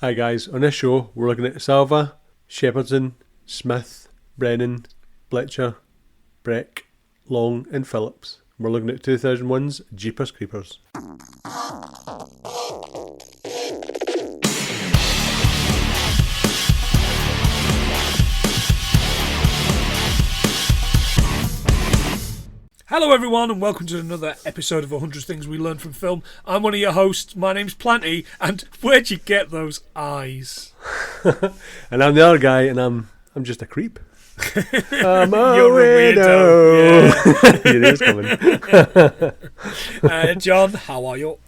Hi guys, on this show we're looking at Salva, Shepardson, Smith, Brennan, Belcher, Breck, Long and Phillips. We're looking at 2001's Jeepers Creepers. Hello everyone and welcome to another episode of 100 Things We Learned from Film. I'm one of your hosts, my name's Planty, and where'd you get those eyes? And I'm the other guy, and I'm just a creep. I'm You're a weirdo. It is coming. John, how are you?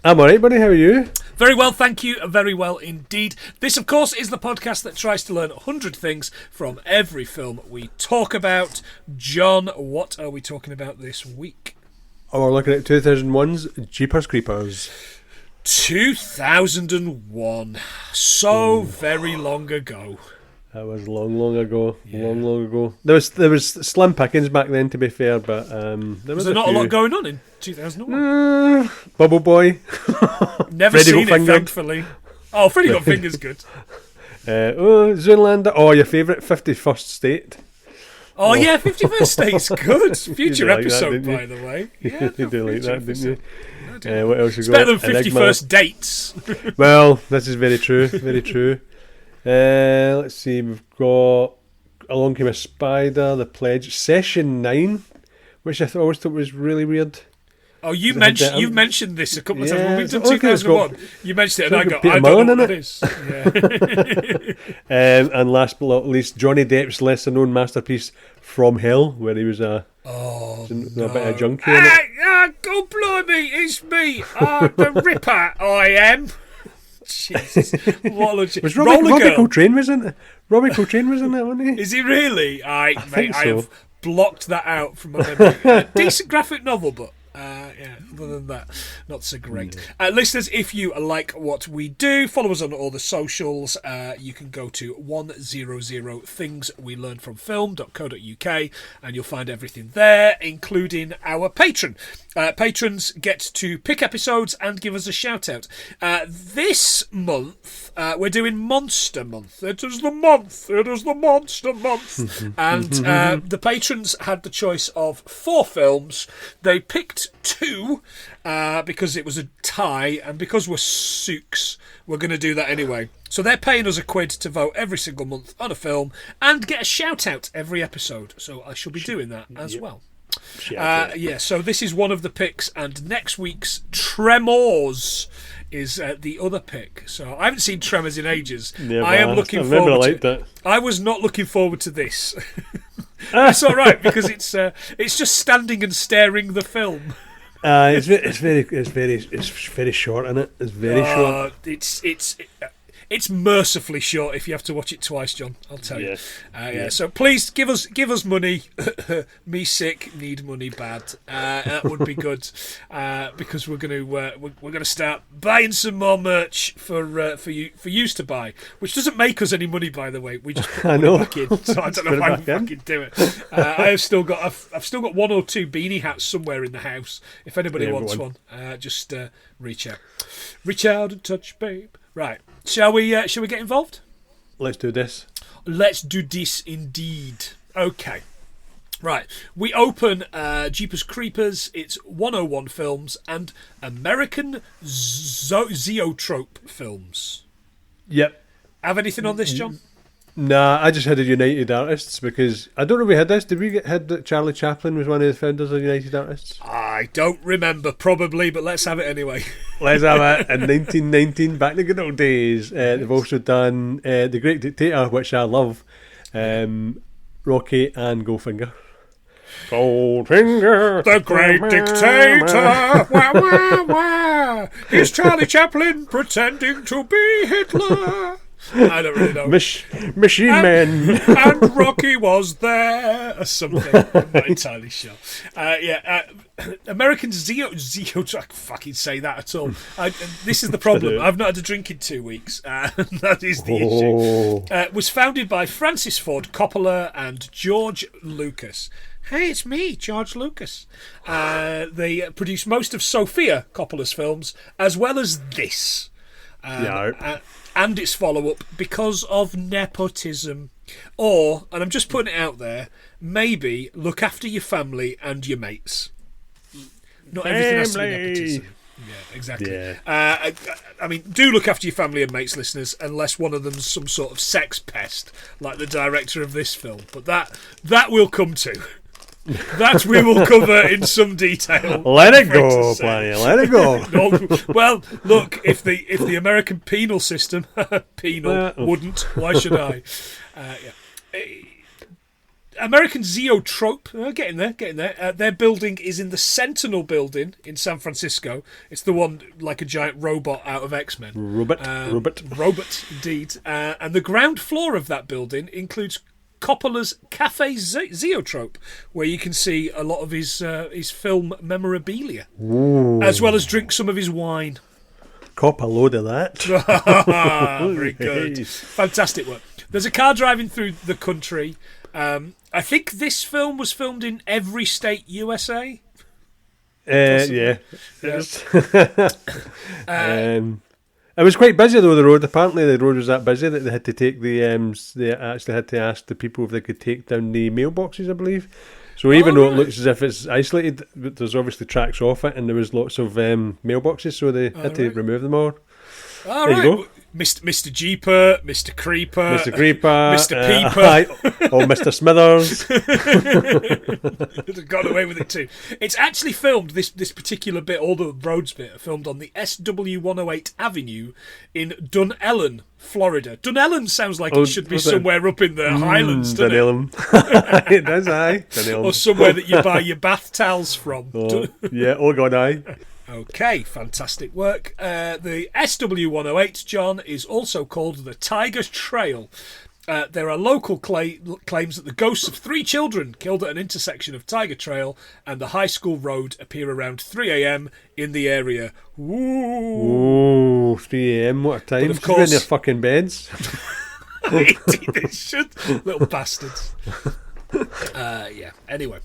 I'm alright, buddy, how are you? Very well, thank you. Very well indeed. This, of course, is the podcast that tries to learn 100 things from every film we talk about. John, what are we talking about this week? Oh, we're looking at 2001's Jeepers Creepers. 2001. So very long ago. That was long ago. Yeah. Long ago. There was slim pickings back then, to be fair, but there was not a lot going on in 2001. Bubble Boy. Never seen it, thankfully. Oh, Freddy Got Finger's good. Zoolander. Oh, your favourite 51st State. Oh, yeah, 51st State's good. Future like episode, that, by the way. Yeah, you do like that, didn't you? What else you it's got? better than 51st Dates. Well, this is very true. Very true. Let's see, we've got Along Came a Spider, The Pledge, Session 9, which I always thought was really weird. Oh, you've mentioned this a couple of times. When we've done 2001, you mentioned it, and I don't know what it is. Yeah. And last but not least, Johnny Depp's lesser-known masterpiece, From Hell, where he was a bit of a junkie in it. God blimey, it's me, the Ripper, I am. Jesus, what a was Robbie Coltrane was in it? Robbie Coltrane was in it, wasn't he? Is he really? I think so. I have blocked that out from my memory. Decent graphic novel, but other than that, not so great. Listeners, if you like what we do, follow us on all the socials. You can go to 100thingswelearnedfromfilm.co.uk and you'll find everything there, including our patron. Patrons get to pick episodes and give us a shout out. This month, we're doing Monster Month. It is the Monster Month. And the patrons had the choice of 4 films. They picked 2 because it was a tie, and because we're Siouxsie, we're going to do that anyway. So they're paying us a quid to vote every single month on a film and get a shout out every episode. So I shall be doing that as well. So this is one of the picks, and next week's Tremors is the other pick. So I haven't seen Tremors in ages. Yeah, I am looking forward to it. I was not looking forward to this. That's all right, because it's just standing and staring the film. It's very short, isn't it? It's very short. It's mercifully short if you have to watch it twice, John. I'll tell you. So please give us money. Me sick, need money bad. That would be good because we're gonna start buying some more merch for you to buy, which doesn't make us any money, by the way. We just put money back in, so I don't know why we fucking do it. I've still got 1 or 2 beanie hats somewhere in the house. If anybody wants one, just reach out and touch, babe. Right. Shall we get involved? Let's do this. Let's do this indeed. Okay. Right. We open Jeepers Creepers. It's 101 films and American Zoetrope films. Yep. Have anything on this, John? Nah, I just had a United Artists because I don't know if we had this. Did we had that Charlie Chaplin was one of the founders of United Artists? I don't remember, probably, but let's have it anyway. Let's have it. In 1919, back in the good old days, they've also done The Great Dictator, which I love, Rocky and Goldfinger. Goldfinger, the Great Dictator. Wah, wah, wah. Here's Charlie Chaplin pretending to be Hitler. I don't really know. Machine Man. And Rocky was there or something. I'm not entirely sure. American Zeo, I can fucking say that at all. This is the problem. I've not had a drink in 2 weeks. That is the issue. Was founded by Francis Ford Coppola and George Lucas. Hey, it's me, George Lucas. They produced most of Sofia Coppola's films, as well as this. And its follow-up because of nepotism. Or, and I'm just putting it out there, maybe look after your family and your mates. Not everything has to be nepotism. Yeah, exactly. Yeah. I mean, do look after your family and mates, listeners, unless one of them's some sort of sex pest, like the director of this film. But that we'll come to. That we will cover in some detail. Let it go, Planny. Let it go. No, well, look, if the American penal system wouldn't, why should I? American Zoetrope, getting there. Their building is in the Sentinel Building in San Francisco. It's the one like a giant robot out of X-Men. Robot, indeed. And the ground floor of that building includes Coppola's Cafe Zoetrope, where you can see a lot of his film memorabilia, as well as drink some of his wine. Cop a load of that. Very good. Fantastic work. There's a car driving through the country. I think this film was filmed in every state USA. Yeah. It was quite busy though, the road. Apparently the road was that busy that they had to take they actually had to ask the people if they could take down the mailboxes, I believe. So even though it looks as if it's isolated, there's obviously tracks off it, and there was lots of mailboxes, so they had to remove them all. There you go. Mr. Jeeper, Mr. Creeper, Mr. Creeper, Mr. Peeper, or Mr. Smithers. Got away with it too. It's actually filmed, this particular bit, all the roads bit, are filmed on the SW108 Avenue in Dunellen, Florida. Dunellen sounds like it should be somewhere up in the Highlands, doesn't it? It does, aye. Dunellen. Or somewhere that you buy your bath towels from. God, aye. Okay, fantastic work. The SW108, John, is also called the Tiger Trail. There are local claims that the ghosts of 3 children killed at an intersection of Tiger Trail and the High School Road appear around 3 a.m. in the area. Ooh, 3 a.m, what a time. But of course, in their fucking beds. Indeed they should. Little bastards. Anyway.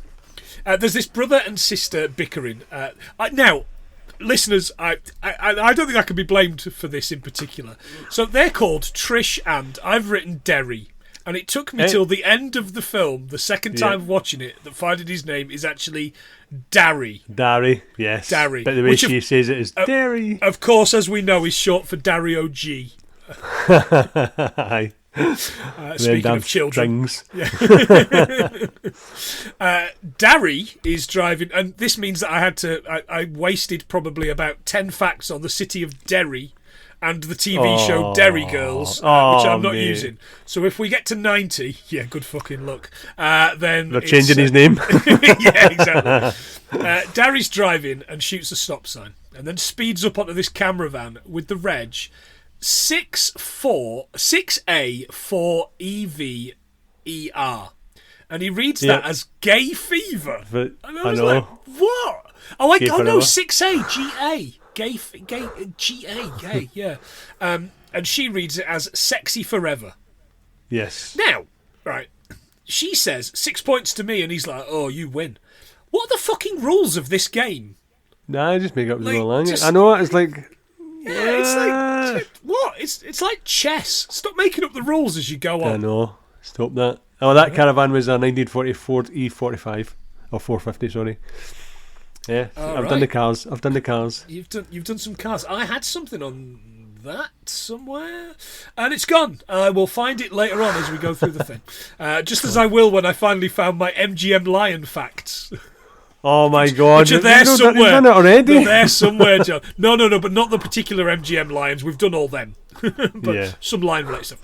There's this brother and sister bickering. Now, listeners, I don't think I can be blamed for this in particular. So they're called Trish and I've written Derry, and it took me till the end of the film, the second time watching it, that finding his name is actually Darry. Darry, yes. Darry. But the way she says it is Derry. Of course, as we know, is short for Dario G. Aye. Speaking of children, Darry is driving, and this means that I wasted probably about 10 facts on the city of Derry and the TV show Derry Girls, which I'm not using. So if we get to 90, good fucking luck. Then they're changing his name. Yeah, exactly. Darry's driving and shoots a stop sign, and then speeds up onto this camera van with the reg 6A4EVER, and he reads that as gay fever. And I was like, what? Oh, no, 6A gay, gay, yeah. And she reads it as sexy forever. Yes. Now, right, she says 6 points to me, and he's like, oh, you win. What are the fucking rules of this game? Nah, just make up the language. I know, it's like... Yeah, it's like what? It's like chess. Stop making up the rules as you go on. I know. Stop that. Oh, that caravan was a 1944 E45 or 450. Sorry. Yeah, I've done the cars. You've done some cars. I had something on that somewhere, and it's gone. I will find it later on as we go through the thing. Just as I will when I finally found my MGM Lion facts. Oh my God! Which are there somewhere. You've done it already. They're there somewhere, John. No, but not the particular MGM Lions. We've done all them, but some lion related stuff.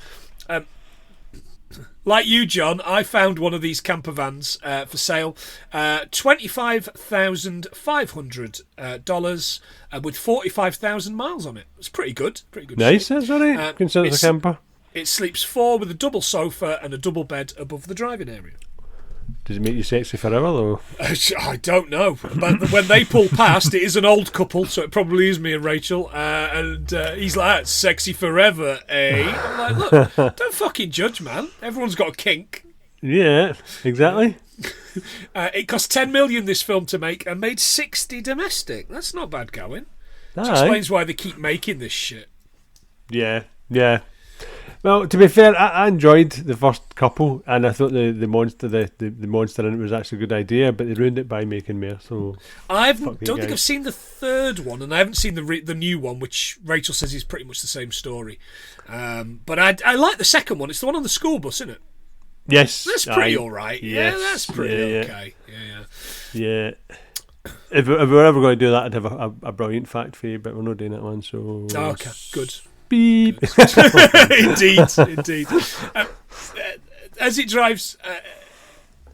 Like you, John, I found one of these camper vans for sale, $25,500 with 45,000 miles on it. It's pretty good. Nice, that's all right. Consider it a camper. It sleeps 4 with a double sofa and a double bed above the driving area. Does it make you sexy forever, though? I don't know. But when they pull past, it is an old couple, so it probably is me and Rachel. And he's like, sexy forever, eh? I'm like, look, don't fucking judge, man. Everyone's got a kink. Yeah, exactly. It cost $10 million this film to make and made 60 domestic. That's not bad going. Which Aye. explains why they keep making this shit. Yeah, yeah. Well, to be fair, I enjoyed the first couple, and I thought the monster in it was actually a good idea, but they ruined it by making more. So I don't think I've seen the third one, and I haven't seen the new one, which Rachel says is pretty much the same story. But I like the second one. It's the one on the school bus, isn't it? Yes, that's pretty all right. Yes, yeah, that's pretty okay. Yeah. If we're ever going to do that, I'd have a brilliant fact for you, but we're not doing that one. So okay, good. Beep. Indeed.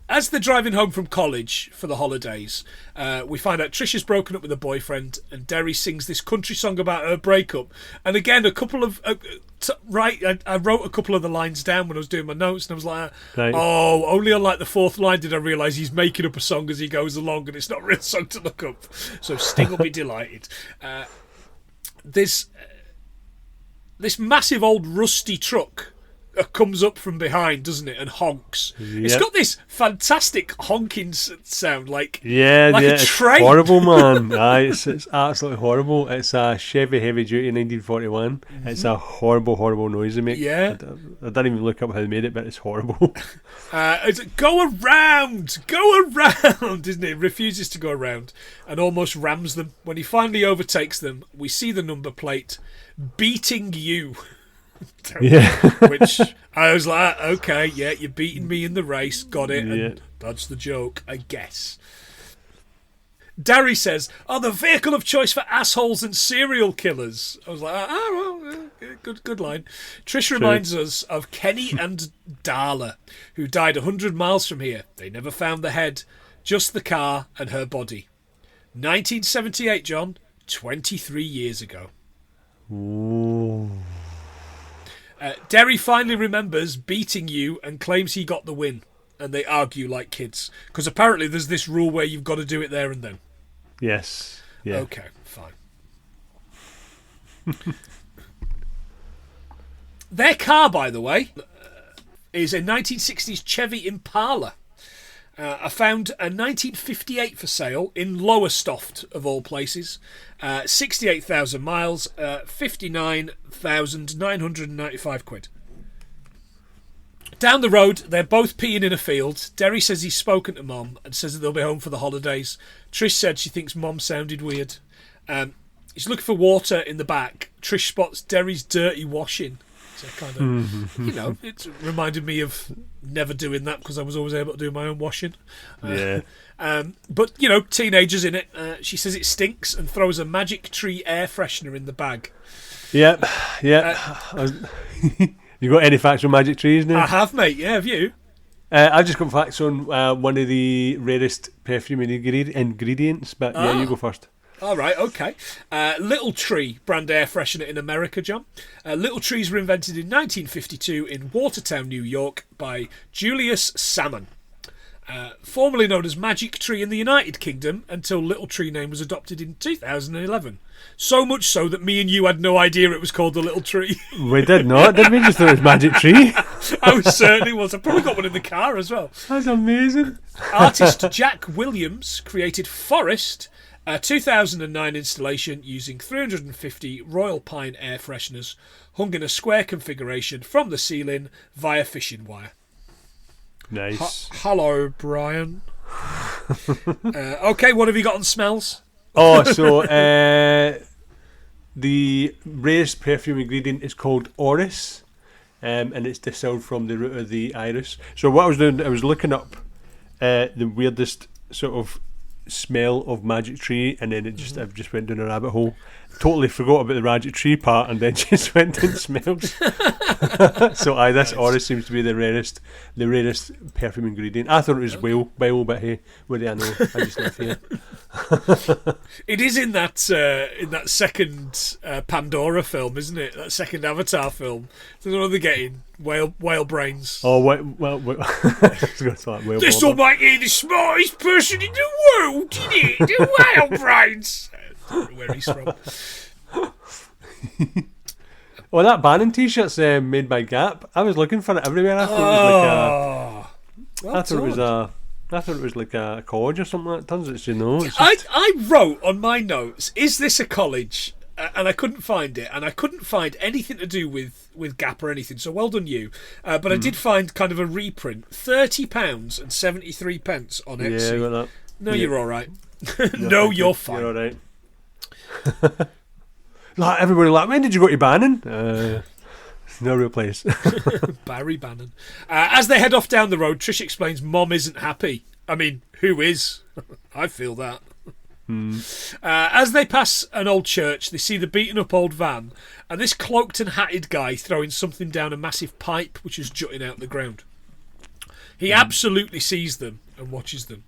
As they're driving home from college for the holidays, we find out Trish has broken up with her boyfriend, and Darry sings this country song about her breakup. And again, a couple of I wrote a couple of the lines down when I was doing my notes, and I was like, oh, only on like the fourth line did I realise he's making up a song as he goes along, and it's not a real song to look up. So Sting will be delighted. This massive old rusty truck comes up from behind, doesn't it, and honks. Yep. It's got this fantastic honking sound, like a train. It's horrible, man. It's absolutely horrible. It's a Chevy heavy duty 1941. Mm-hmm. It's a horrible noise they make. Yeah. I didn't even look up how they made it, but it's horrible. Go around, isn't it? It refuses to go around and almost rams them. When he finally overtakes them, we see the number plate, beating you. Which I was like, okay, yeah, you're beating me in the race, got it, and that's the joke, I guess. Darry says, the vehicle of choice for assholes and serial killers. I was like, good line. Trish reminds us of Kenny and Darla, who died 100 miles from here. They never found the head, just the car and her body. 1978, John, 23 years ago. Ooh. Darry finally remembers beating you and claims he got the win, and they argue like kids, because apparently there's this rule where you've got to do it there and then. Yes. Yeah. Okay, fine. Their car, by the way, is a 1960s Chevy Impala. I found a 1958 for sale in Lowestoft, of all places. 68,000 miles, 59,995 quid. Down the road, they're both peeing in a field. Darry says he's spoken to Mom and says that they'll be home for the holidays. Trish said she thinks Mom sounded weird. He's looking for water in the back. Trish spots Darry's dirty washing. So kind of, it reminded me of never doing that because I was always able to do my own washing. But, teenagers in it. She says it stinks and throws a Magic Tree air freshener in the bag. Yep. You got any facts on Magic Trees now? I have, mate. Yeah, have you? I've just got facts on one of the rarest perfume ingredients, but you go first. All right, okay. Little Tree brand air freshener in America, John. Little Trees were invented in 1952 in Watertown, New York by Julius Salmon. Formerly known as Magic Tree in the United Kingdom until Little Tree name was adopted in 2011. So much so that me and you had no idea it was called the Little Tree. We did not, did we? Just thought it was Magic Tree. I certainly was. I probably got one in the car as well. That's amazing. Artist Jack Williams created Forest, a 2009 installation using 350 Royal Pine air fresheners hung in a square configuration from the ceiling via fishing wire. Nice. Hello, Brian. Okay, what have you got on smells? So the rarest perfume ingredient is called orris, and it's distilled from the root of the iris. So what I was doing, I was looking up the weirdest sort of smell of Magic Tree, and then I've just went down a rabbit hole. Totally forgot about the Magic Tree part, and then just went and smells. So this orris seems to be the rarest perfume ingredient. I thought it was whale, but hey, what do I know? I just live here. It is in that second Pandora film, isn't it? That second Avatar film. So what are they getting? Whale brains. Oh, well. This will make you the smartest person in the world, didn't it? The whale brains. Where he's from. Well, that Bannon t-shirt's made by Gap. I was looking for it everywhere. I thought it was like a college or something. It turns out it's, I wrote on my notes, is this a college? and I couldn't find it, and I couldn't find anything to do with Gap or anything. So well done you. But I did find kind of a reprint, £30 and 73 pence on Etsy. Yeah, I got that. No, you're all right. No, you're fine. You're all right. Like everybody, like, when did you go to Bannon? No real place. Barry Bannon. As they head off down the road, Trish explains Mom isn't happy. I mean, who is? I feel that. As they pass an old church, they see the beaten up old van and this cloaked and hatted guy throwing something down a massive pipe which is jutting out the ground. He absolutely sees them and watches them.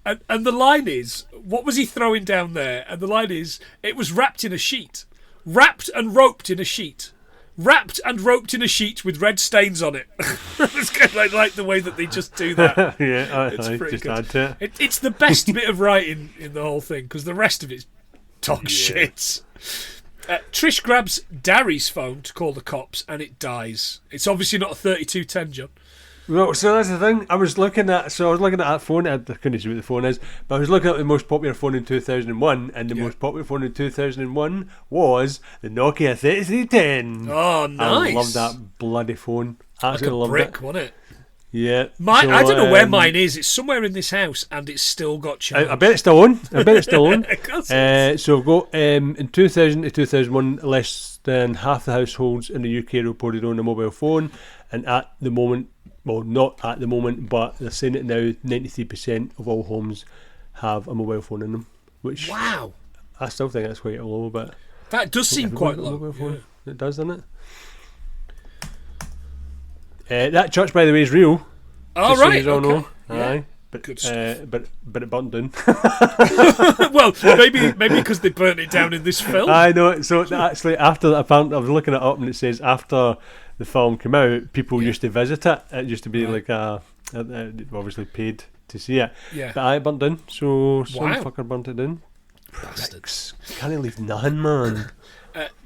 And the line is, what was he throwing down there? And the line is, it was wrapped in a sheet. Wrapped and roped in a sheet. Wrapped and roped in a sheet with red stains on it. It's kind of like the way that they just do that. Yeah, it's I pretty just good. add to it. It's the best bit of writing in the whole thing, because the rest of it's dog shit. Trish grabs Darry's phone to call the cops, and it dies. It's obviously not a 3210, John. Well, so that's the thing. I was looking at that phone. I couldn't see what the phone is, but I was looking at the most popular phone in 2001, and the most popular phone in 2001 was the Nokia 3310. Oh, nice! I love that bloody phone. Absolutely like a brick, it. wasn't it? Yeah. I don't know where mine is. It's somewhere in this house, and it's still got charge. I bet it's still on. So we've got in 2000 to 2001, less than half the households in the UK reported on a mobile phone, and at the moment. Well, not at the moment, but they're saying it now, 93% of all homes have a mobile phone in them. Which, wow. I still think that's quite low, but... That does seem quite low. Mobile phone. Yeah. It does, doesn't it? That church, by the way, is real. Oh, right. So okay. know. Yeah. Aye. But, good stuff. But it burnt down. Well, maybe because they burnt it down in this film. I know. So actually, after that, apparently, I was looking it up, and it says after the film came out, people used to visit it. It used to be like obviously paid to see it. Yeah. But I burnt down. So some fucker burnt it down. Bastards. Can't leave nothing, man.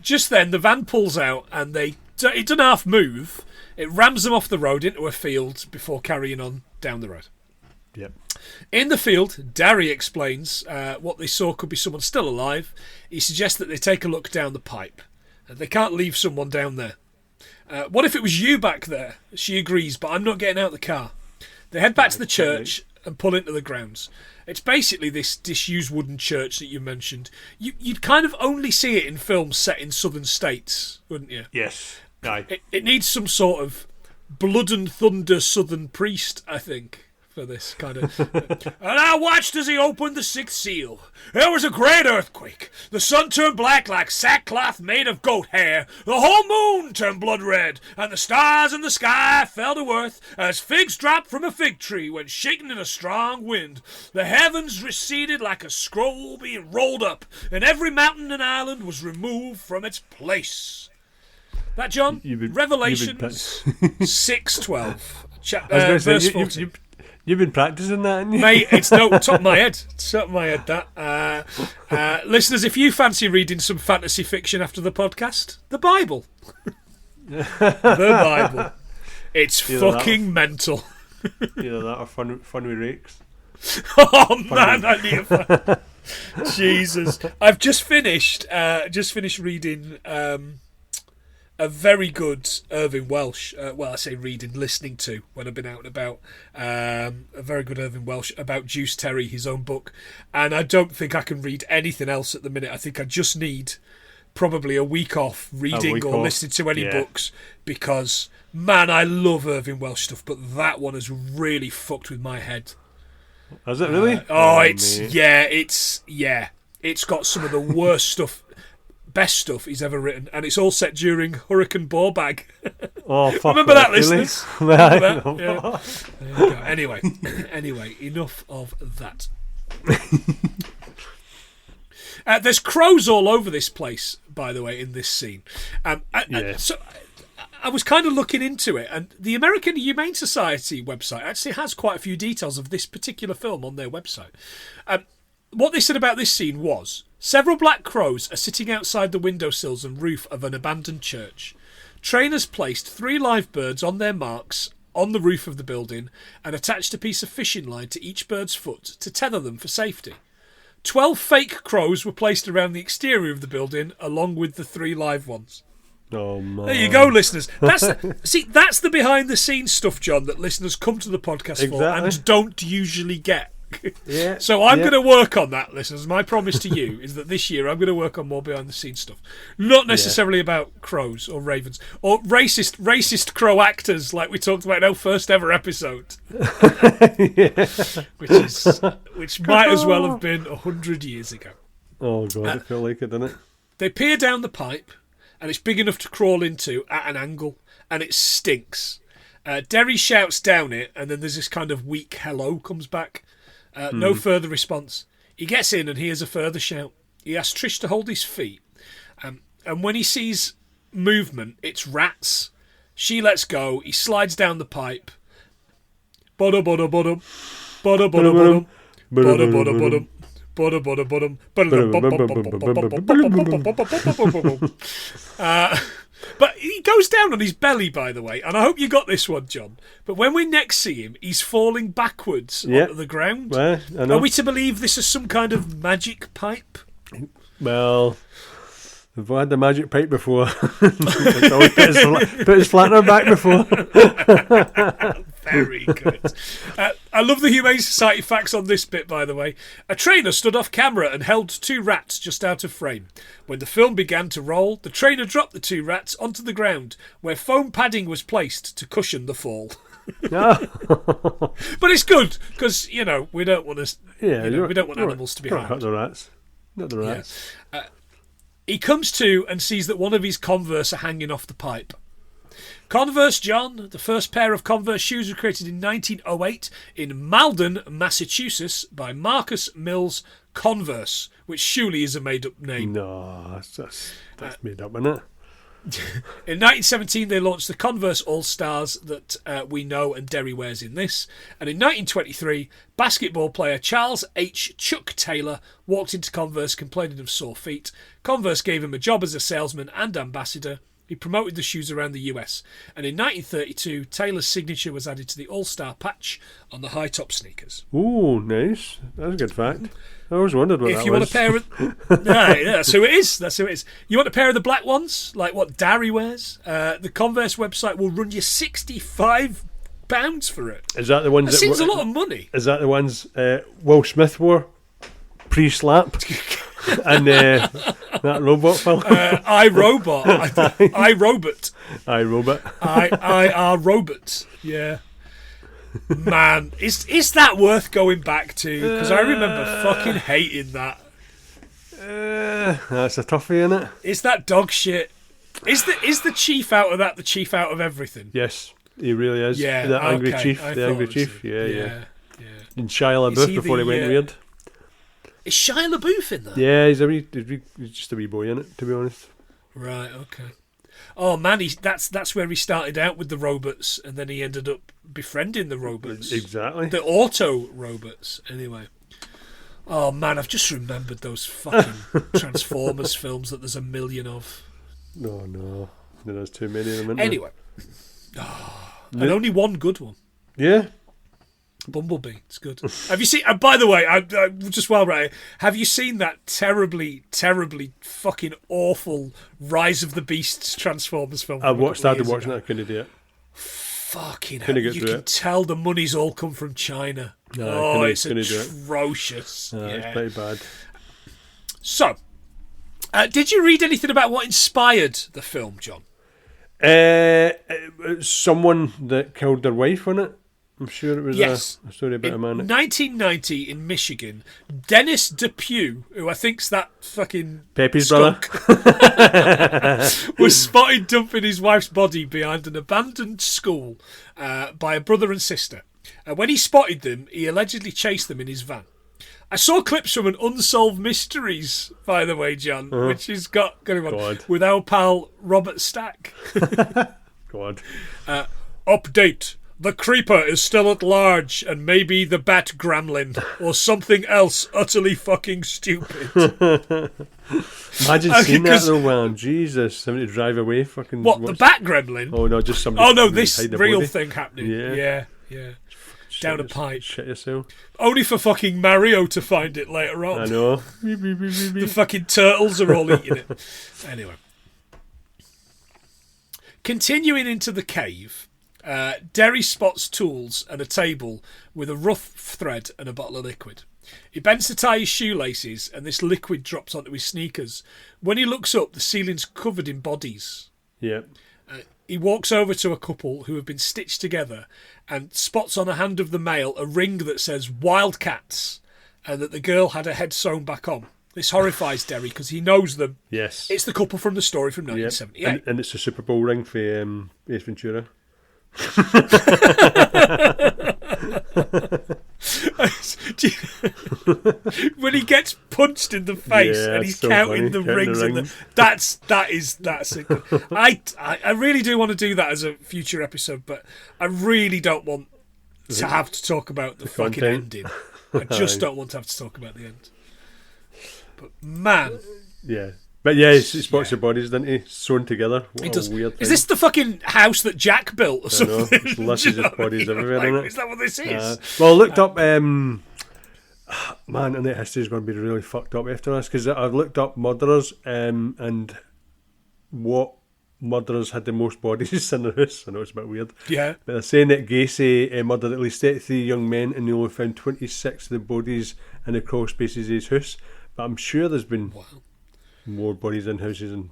Just then, the van pulls out, and it doesn't half move. It rams them off the road into a field before carrying on down the road. Yep. In the field, Darry explains what they saw could be someone still alive. He suggests that they take a look down the pipe. They can't leave someone down there. What if it was you back there? She agrees, but I'm not getting out of the car. They head back to the church and pull into the grounds. It's basically this disused wooden church that you mentioned. You'd kind of only see it in films set in southern states, wouldn't you? Yes. Aye. It needs some sort of blood and thunder southern priest, I think. For this kind of... And I watched as he opened the sixth seal. There was a great earthquake. The sun turned black like sackcloth made of goat hair. The whole moon turned blood red, and the stars in the sky fell to earth as figs dropped from a fig tree when shaken in a strong wind. The heavens receded like a scroll being rolled up, and every mountain and island was removed from its place. That, John? Revelations 6:12. Verse 14. You've been practicing that, haven't you? Mate, it's top of my head. It's top of my head, that. Listeners, if you fancy reading some fantasy fiction after the podcast, the Bible. The Bible. It's fucking mental. Either that or fun with rakes. Oh, man, I need a Jesus. I've just finished reading... a very good Irving Welsh, I say reading, listening to when I've been out and about, a very good Irving Welsh about Juice Terry, his own book, and I don't think I can read anything else at the minute. I think I just need probably a week off reading listening to any books, because, man, I love Irving Welsh stuff, but that one has really fucked with my head. Has it really? It's got some of the worst stuff, best stuff he's ever written, and it's all set during Hurricane Ballbag. Oh, fuck. Remember that, listeners? Really? Remember that? Yeah. There you go. Anyway, enough of that. There's crows all over this place, by the way, in this scene. So I was kind of looking into it, and the American Humane Society website actually has quite a few details of this particular film on their website. What they said about this scene was, several black crows are sitting outside the windowsills and roof of an abandoned church. Trainers placed 3 live birds on their marks on the roof of the building and attached a piece of fishing line to each bird's foot to tether them for safety. 12 fake crows were placed around the exterior of the building, along with the 3 live ones. Oh, man. There you go, listeners. That's the behind-the-scenes stuff, John, that listeners come to the podcast for and don't usually get. Yeah. So I'm going to work on that, listeners. My promise to you is that this year I'm going to work on more behind-the-scenes stuff. Not necessarily about crows or ravens or racist crow actors like we talked about in our first ever episode. Which might as well have been 100 years ago. Oh, God, I feel like it, doesn't it? They peer down the pipe, and it's big enough to crawl into at an angle, and it stinks. Derry shouts down it, and then there's this kind of weak hello comes back. No further response. He gets in and hears a further shout. He asks Trish to hold his feet. And when he sees movement, it's rats. She lets go. He slides down the pipe. Bada bada bada. Bada bada bada. Bada bada bada. Bada bada bada. But he goes down on his belly, by the way, and I hope you got this one, John. But when we next see him, he's falling backwards onto the ground. Well, I know. Are we to believe this is some kind of magic pipe? Well, we've had the magic pipe before. It's always put his flattener back before. Very good. I love the Humane Society facts on this bit, by the way. A trainer stood off camera and held 2 rats just out of frame. When the film began to roll, the trainer dropped the 2 rats onto the ground, where foam padding was placed to cushion the fall. But it's good because we don't want to. We don't want animals to be harmed. Not the rats. Not the rats. Yeah. He comes to and sees that one of his Converse are hanging off the pipe. Converse, John, the first pair of Converse shoes were created in 1908 in Malden, Massachusetts by Marcus Mills Converse, which surely is a made-up name. No, that's made up, isn't it? In 1917, they launched the Converse All-Stars that we know and Derry wears in this. And in 1923, basketball player Charles H. Chuck Taylor walked into Converse complaining of sore feet. Converse gave him a job as a salesman and ambassador. He promoted the shoes around the US. And in 1932, Taylor's signature was added to the All-Star patch on the high-top sneakers. Ooh, nice. That's a good fact. I always wondered what if that you was. Want a pair of, that's who it is. That's who it is. You want a pair of the black ones, like what Darry wears? The Converse website will run you £65 for it. Is that the ones? That seems a lot of money. Is that the ones Will Smith wore pre-slap? And that robot film? iRobot. iRobot. iRobot. I robot. Yeah. Man, is that worth going back to? Because I remember fucking hating that. That's a toughie, isn't it? Is that dog shit? Is the chief out of that the chief out of everything? Yes, he really is. Yeah, the angry okay. chief. The angry chief. Yeah. And Shia Is LaBeouf he before he went weird. Is Shia LaBeouf in that? Yeah, he's just a wee boy in it, to be honest. Right. Okay. Oh man, that's where he started out with the robots, and then he ended up befriending the robots. Exactly. The auto robots. Anyway. Oh man, I've just remembered those fucking Transformers films that there's a million of. No, there's too many of them. Anyway, and only one good one. Yeah. Bumblebee, it's good. Have you seen? By the way, I just while right, have you seen that terribly, terribly fucking awful Rise of the Beasts Transformers film? I started watching that. I couldn't do it. Fucking hell! You can tell the money's all come from China. No, it's atrocious. It's pretty bad. So, did you read anything about what inspired the film, John? Someone that killed their wife, wasn't it? I'm sure it was a story about a man. In 1990 in Michigan, Dennis Depew, who I think's that fucking Pepe's skunk, brother, was spotted dumping his wife's body behind an abandoned school by a brother and sister. When he spotted them, he allegedly chased them in his van. I saw clips from an Unsolved Mysteries, by the way, John, which has got going on with our pal Robert Stack. God. Update. The creeper is still at large and maybe the bat gremlin or something else utterly fucking stupid. Imagine seeing that though, man. Jesus, somebody to drive away the bat gremlin? Oh no, just somebody. Oh no, this real thing happening. Yeah. down a pipe. Shit yourself. Only for fucking Mario to find it later on. I know. The fucking turtles are all eating it. Anyway. Continuing into the cave, Derry spots tools and a table with a rough thread and a bottle of liquid. He bends to tie his shoelaces and this liquid drops onto his sneakers. When he looks up, the ceiling's covered in bodies. Yeah. He walks over to a couple who have been stitched together and spots on a hand of the male a ring that says Wildcats and that the girl had her head sewn back on. This horrifies Derry because he knows them. Yes. It's the couple from the story from 1978. Yep. And it's a Super Bowl ring for Ace Ventura. When he gets punched in the face and he's so counting the rings, that's it. I really do want to do that as a future episode, but I really don't want to have to talk about the fucking ending. I just don't want to have to talk about the end. But man, yeah. But yeah, he spots the bodies, doesn't he? Sewn together. What a weird thing. Is this the fucking house that Jack built or something? It's lots of bodies everywhere, isn't it? Is that what this is? Well, I looked up... man, internet history is going to be really fucked up after this, because I've looked up murderers and what murderers had the most bodies in their house. I know it's a bit weird. Yeah. But they're saying that Gacy murdered at least 33 young men and they only found 26 of the bodies in the crawl spaces of his house. But I'm sure there's been... Wow. More bodies in houses and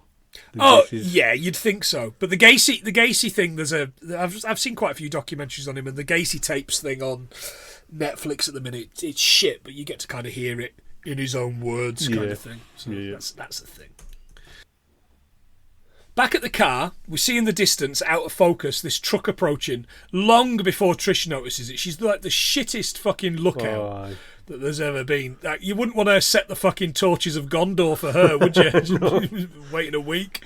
Gacy's. Yeah, you'd think so. But the Gacy thing, I've seen quite a few documentaries on him, and the Gacy tapes thing on Netflix at the minute, it's shit, but you get to kind of hear it in his own words, kind of thing. So that's the thing. Back at the car, we see in the distance, out of focus, this truck approaching long before Trish notices it. She's like the shittest fucking lookout that there's ever been. Like, you wouldn't want to set the fucking torches of Gondor for her, would you? Waiting a week.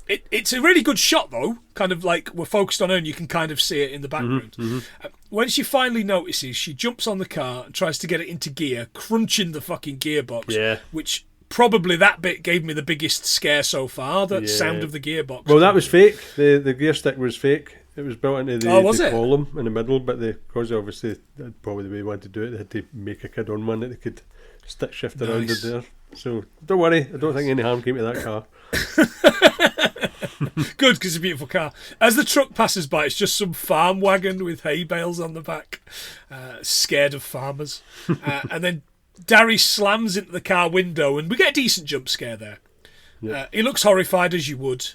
It's a really good shot, though. Kind of like we're focused on her and you can kind of see it in the background. When she finally notices, she jumps on the car and tries to get it into gear, crunching the fucking gearbox, which... Probably that bit gave me the biggest scare so far, that sound of the gearbox. Well, that was fake. The gear stick was fake. It was built into the column in the middle, but because obviously that's probably the way they wanted to do it, they had to make a kid on one that they could stick shift around it there. So don't worry, I don't think any harm came to that car. Good, because it's a beautiful car. As the truck passes by, it's just some farm wagon with hay bales on the back, scared of farmers. And then Darry slams into the car window and we get a decent jump scare there. He looks horrified, as you would.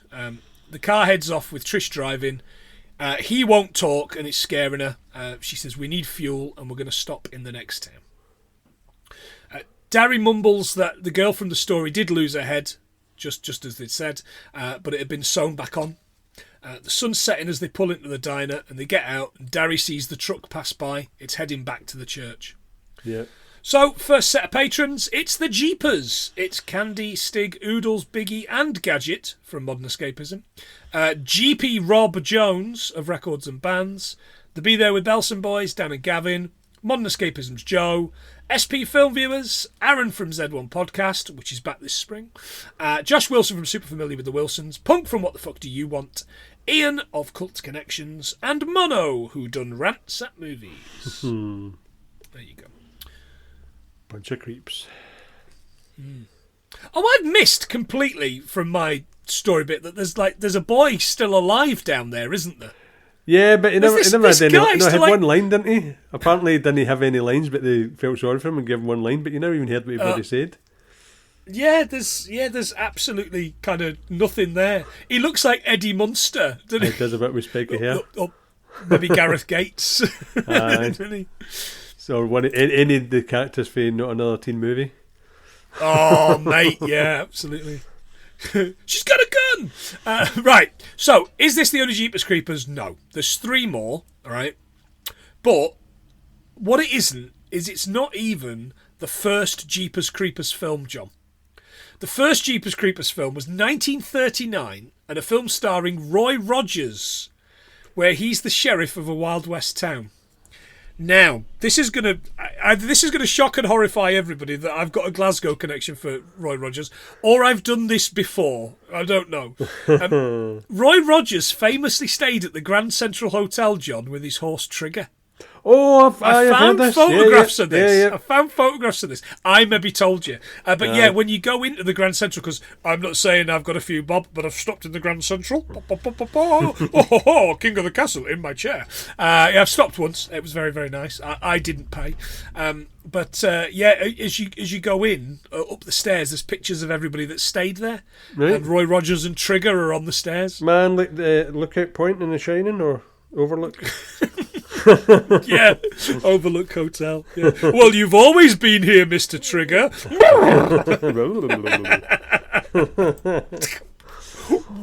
The car heads off with Trish driving. He won't talk and it's scaring her. She says, we need fuel and we're going to stop in the next town. Darry mumbles that the girl from the story did lose her head, just as they'd said, but it had been sewn back on. The sun's setting as they pull into the diner and they get out and Darry sees the truck pass by. It's heading back to the church. Yeah. So, first set of patrons, it's the Jeepers. It's Candy, Stig, Oodles, Biggie and Gadget from Modern Escapism. GP Rob Jones of Records and Bands. The Be There With Belson Boys, Dan and Gavin. Modern Escapism's Joe. SP Film Viewers, Aaron from Z1 Podcast, which is back this spring. Josh Wilson from Super Familiar with the Wilsons. Punk from What the Fuck Do You Want? Ian of Cult Connections. And Mono, who done Rants at Movies. There you go. Bunch of creeps. Oh, I've missed completely from my story bit that there's a boy still alive down there, isn't there? Yeah, but he never had any. No, he had one line, didn't he? Apparently, didn't he have any lines? But they felt sorry for him and gave him one line. But you never even heard what he bloody said. Yeah, there's absolutely kind of nothing there. He looks like Eddie Munster, doesn't he? He does a bit with spiky hair. Or maybe Gareth Gates. Doesn't he? So any of the characters for Not Another Teen Movie? Oh, mate, yeah, absolutely. She's got a gun! Right, so, is this the only Jeepers Creepers? No. There's 3 more, alright? But, what it isn't, is it's not even the first Jeepers Creepers film, John. The first Jeepers Creepers film was 1939, and a film starring Roy Rogers, where he's the sheriff of a Wild West town. Now, this is gonna shock and horrify everybody that I've got a Glasgow connection for Roy Rogers, or I've done this before. I don't know. Roy Rogers famously stayed at the Grand Central Hotel, John, with his horse Trigger. Oh, I found photographs of this. Yeah. I found photographs of this. I maybe told you. But yeah, when you go into the Grand Central, because I'm not saying I've got a few bob, but I've stopped in the Grand Central. Oh, king of the castle in my chair. Yeah, I've stopped once. It was very, very nice. I didn't pay. But as you go in, up the stairs, there's pictures of everybody that stayed there. Right. And Roy Rogers and Trigger are on the stairs. Man, like the lookout point in The Shining or Overlook. Yeah, Overlook Hotel. Yeah. Well, you've always been here, Mr. Trigger.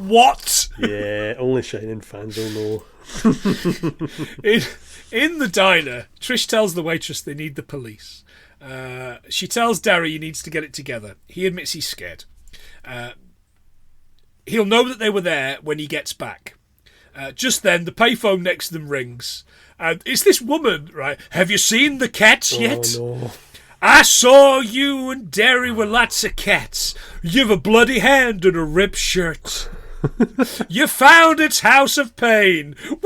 What? Yeah, only Shining fans will know. In the diner, Trish tells the waitress they need the police. She tells Darry he needs to get it together. He admits he's scared. He'll know that they were there when he gets back. Just then, the payphone next to them rings. And it's this woman, right? Have you seen the cats yet? No. I saw you and Darry were lots of cats. You've a bloody hand and a ripped shirt. You found its house of pain. Woo!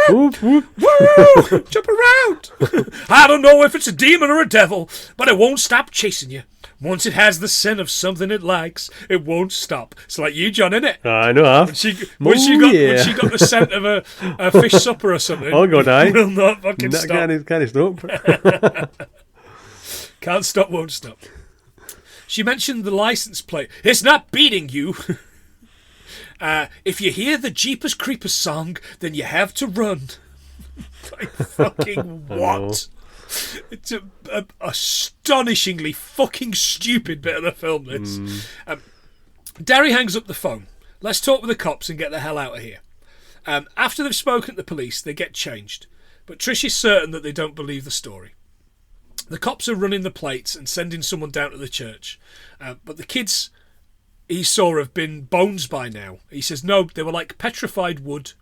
Whoop, whoop. Woo! Jump around. I don't know if it's a demon or a devil, but it won't stop chasing you. Once it has the scent of something it likes, it won't stop. It's like you, John, innit? I know. When she got the scent of a fish supper or something. Oh God, I will not fucking stop. Can't stop. Can't stop, won't stop. She mentioned the license plate. It's not beating you. If you hear the Jeepers Creepers song, then you have to run. Like fucking what? It's a astonishingly fucking stupid bit of the film, this. Darry hangs up the phone. Let's talk with the cops and get the hell out of here. After they've spoken to the police, they get changed. But Trish is certain that they don't believe the story. The cops are running the plates and sending someone down to the church. But the kids he saw have been bones by now. He says, no, they were like petrified wood.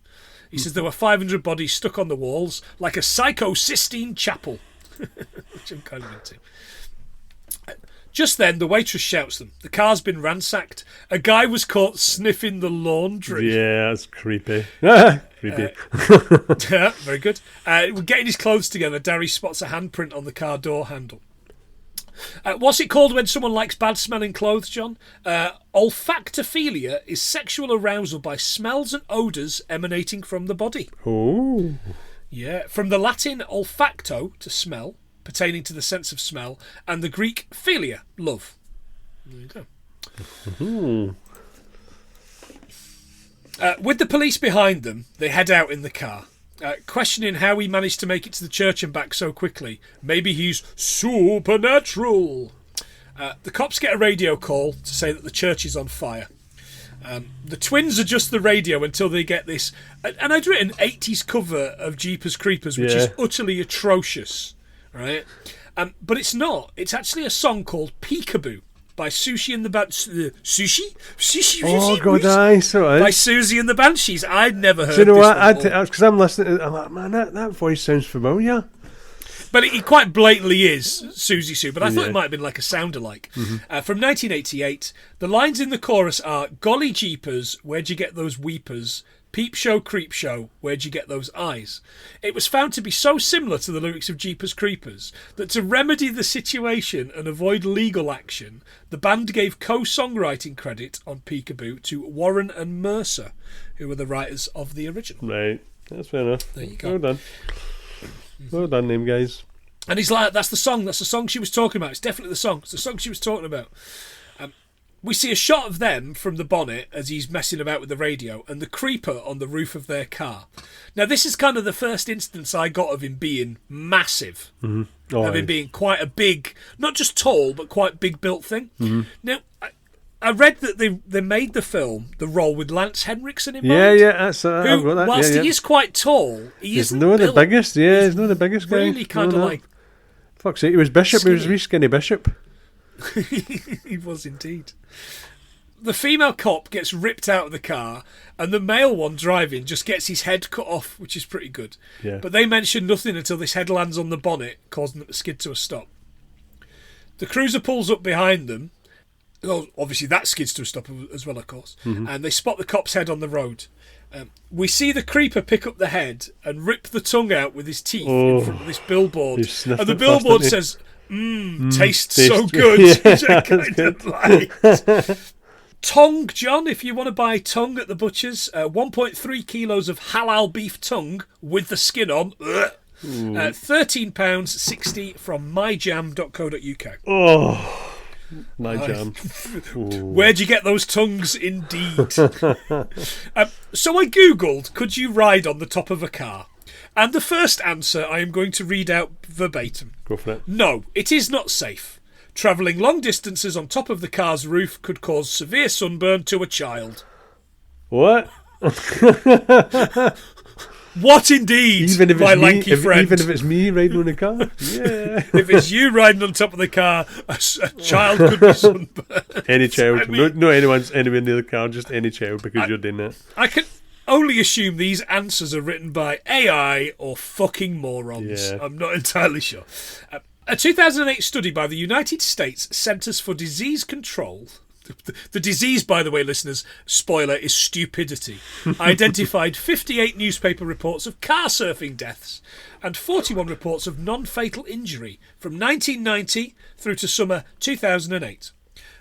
He says there were 500 bodies stuck on the walls, like a Psycho-Sistine chapel. Which I'm kind of into. Just then, the waitress shouts them. The car's been ransacked. A guy was caught sniffing the laundry. Yeah, that's creepy. Creepy. Yeah, very good. Getting his clothes together, Darry spots a handprint on the car door handle. What's it called when someone likes bad-smelling clothes, John? Olfactophilia is sexual arousal by smells and odours emanating from the body. Oh. Yeah, from the Latin olfacto, to smell, pertaining to the sense of smell, and the Greek philia, love. There you go. With the police behind them, they head out in the car, questioning how he managed to make it to the church and back so quickly. Maybe he's supernatural. The cops get a radio call to say that the church is on fire. The twins adjust the radio until they get this, and I'd written 80s cover of Jeepers Creepers, which is utterly atrocious, right? But it's not. It's actually a song called Peekaboo by Siouxsie and the Siouxsie? Oh God, aye, so by Siouxsie and the Banshees. I'd never heard. Do you know this what? before. Because I'm listening, I'm like, man, that voice sounds familiar. But he quite blatantly is Susie Sue, but I thought it might have been like a sound-alike. From 1988, the lines in the chorus are, golly jeepers, where'd you get those weepers? Peep show, creep show, where'd you get those eyes? It was found to be so similar to the lyrics of Jeepers Creepers that to remedy the situation and avoid legal action, the band gave co-songwriting credit on Peekaboo to Warren and Mercer, who were the writers of the original. Right, that's fair enough. There you go. Well done. Well done, them guys. And he's like, that's the song she was talking about. It's definitely the song. It's the song she was talking about. We see a shot of them from the bonnet as he's messing about with the radio and the creeper on the roof of their car. Now, this is kind of the first instance I got of him being massive. Mm-hmm. Of him being quite a big, not just tall, but quite big built thing. Mm-hmm. Now, I read that they made the role with Lance Henriksen in mind. Yeah, that's I've got that. Whilst he is quite tall, he's not the biggest. Yeah, he's not the biggest guy. Really kind of like... Fuck's sake, he was Bishop. Skinny. He was a wee skinny Bishop. He was indeed. The female cop gets ripped out of the car, and the male one driving just gets his head cut off, which is pretty good. Yeah. But they mention nothing until this head lands on the bonnet, causing them to skid to a stop. The cruiser pulls up behind them. Oh, obviously that skids to a stop as well, of course. Mm-hmm. And they spot the cop's head on the road. We see the creeper pick up the head and rip the tongue out with his teeth in front of this billboard. And the billboard says, tastes so good, which I kind of liked. Tongue, John, if you want to buy tongue at the butcher's, 1.3 kilos of halal beef tongue with the skin on. £13.60 from myjam.co.uk. Oh, my jam. Where'd you get those tongues, indeed? So I googled, could you ride on the top of a car? And the first answer I am going to read out verbatim. Go for it. No, it is not safe. Travelling long distances on top of the car's roof could cause severe sunburn to a child. What? What indeed, my lanky friend? Even if it's me riding on a car? Yeah. If it's you riding on top of the car, a child could be sunburned. Any child. No anyone's anywhere near the car, just any child, because you're doing that. I can only assume these answers are written by AI or fucking morons. Yeah. I'm not entirely sure. A 2008 study by the United States Centers for Disease Control... The disease, by the way, listeners, spoiler, is stupidity, identified 58 newspaper reports of car surfing deaths and 41 reports of non-fatal injury from 1990 through to summer 2008.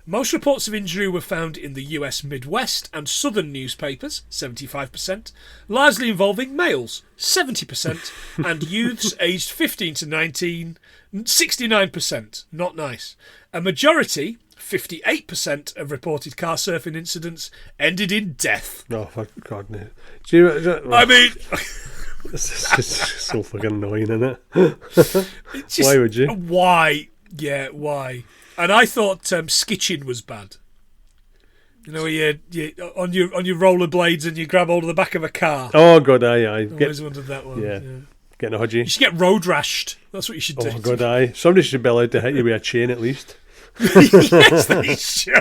Most reports of injury were found in the US Midwest and Southern newspapers, 75%, largely involving males, 70%, and youths aged 15 to 19, 69%. Not nice. A majority... 58% of reported car surfing incidents ended in death. Oh, for God, no. I mean... It's just so fucking annoying, isn't it? Why would you? Why? Yeah, why? And I thought skitching was bad. You know, you on your rollerblades and you grab hold of the back of a car. Oh, God, aye. Always wondered that one. Yeah. Getting a hodgie. You should get road rashed. That's what you should do. Oh, God, aye. Somebody should be allowed to hit you with a chain at least. Yes, they should.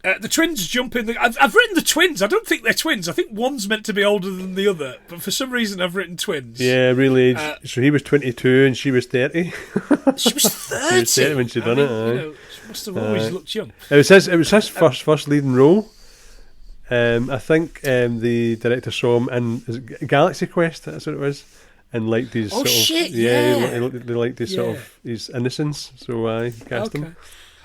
The twins jump in. I've written the twins. I don't think they're twins. I think one's meant to be older than the other, but for some reason I've written twins. Yeah, really. So he was 22 and she was 30. She was 30. She was 30 when she done it. Aye. You know, she must have always looked young. It was his first leading role. I think the director saw him in Galaxy Quest. That's what it was. And liked his sort of... They liked his sort of his innocence, so I cast him.